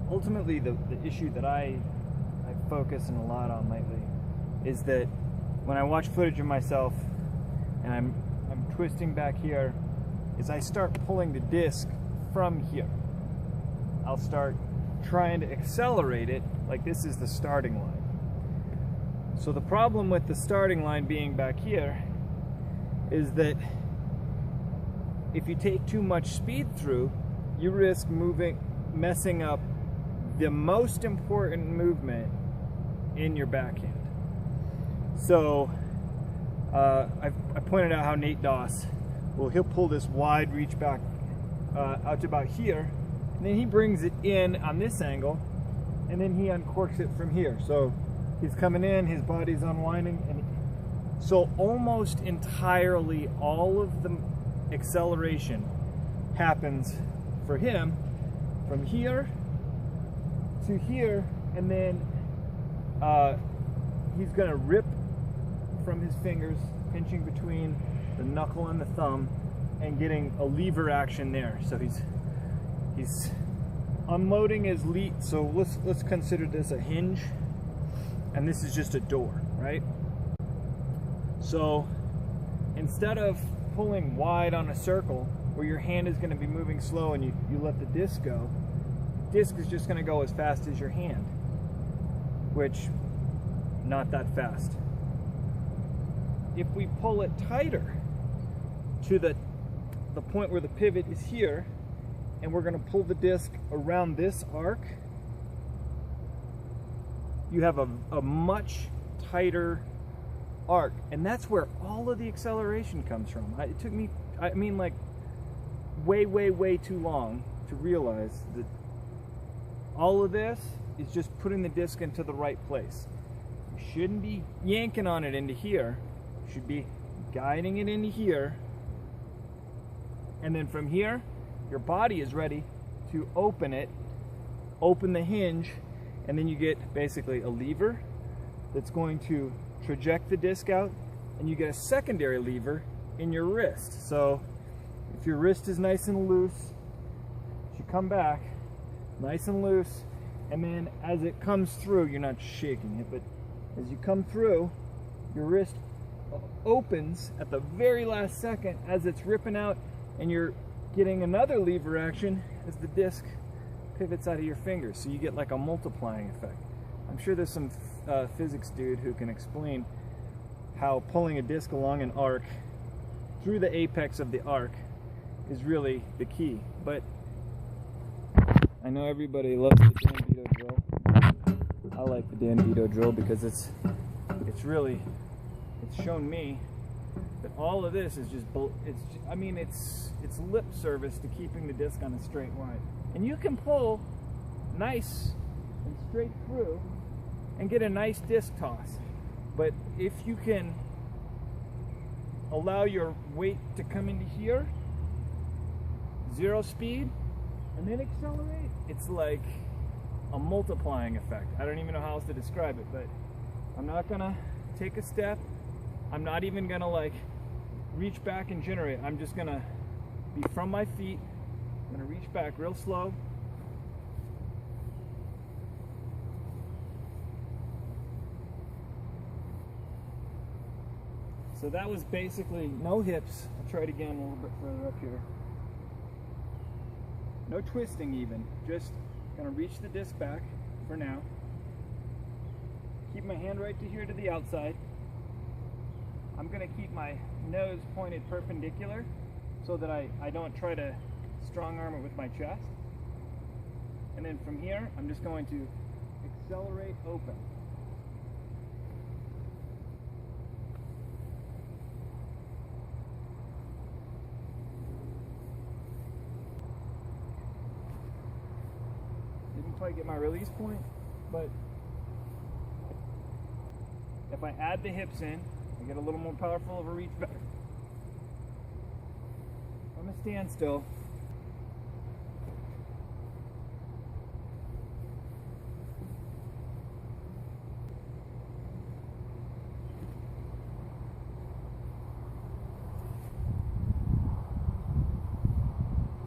ultimately the issue that I focus a lot on lately is that when I watch footage of myself and I'm twisting back here, is I start pulling the disc from here. I'll start trying to accelerate it like this is the starting line. So the problem with the starting line being back here is that if you take too much speed through, you risk messing up the most important movement in your backhand. So I pointed out how Nate Doss, well, he'll pull this wide reach back out to about here, and then he brings it in on this angle, and then he uncorks it from here. So he's coming in, his body's unwinding, and so almost entirely all of the acceleration happens for him from here to here, and then he's gonna rip from his fingers, pinching between the knuckle and the thumb and getting a lever action there. So he's unloading his lead. So let's consider this a hinge, and this is just a door, right? So instead of pulling wide on a circle where your hand is going to be moving slow and you let the disc go, disc is just going to go as fast as your hand, which not that fast. If we pull it tighter to the point where the pivot is here, and we're going to pull the disc around this arc, you have a much tighter arc, and that's where all of the acceleration comes from. It took me, I mean, like way too long to realize that all of this is just putting the disc into the right place. You shouldn't be yanking on it into here. You should be guiding it into here, and then from here your body is ready to open it, open the hinge, and then you get basically a lever that's going to traject the disc out, and you get a secondary lever in your wrist. So if your wrist is nice and loose, you come back nice and loose, and then as it comes through, you're not shaking it, but as you come through, your wrist opens at the very last second as it's ripping out, and you're getting another lever action as the disc pivots out of your fingers. So you get like a multiplying effect. I'm sure there's some physics dude who can explain how pulling a disc along an arc through the apex of the arc is really the key. But I know everybody loves the Dan Beto drill. I like the Dan Beto drill because it's shown me that all of this is just, it's lip service to keeping the disc on a straight line. And you can pull nice and straight through and get a nice disc toss. But if you can allow your weight to come into here, zero speed, and then accelerate, it's like a multiplying effect. I don't even know how else to describe it, but I'm not gonna take a step. I'm not even gonna like reach back and generate. I'm just gonna be from my feet. I'm gonna reach back real slow. So that was basically no hips. I'll try it again a little bit further up here. No twisting even. Just gonna reach the disc back for now. Keep my hand right to here to the outside. I'm gonna keep my nose pointed perpendicular so that I don't try to strong arm it with my chest. And then from here, I'm just going to accelerate open. Didn't quite get my release point, but if I add the hips in, I get a little more powerful of a reach back. From a standstill.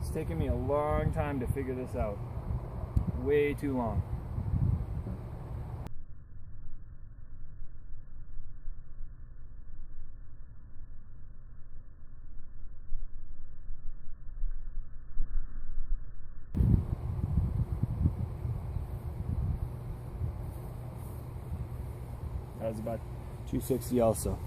It's taken me a long time to figure this out. way too long. That was about 260 also.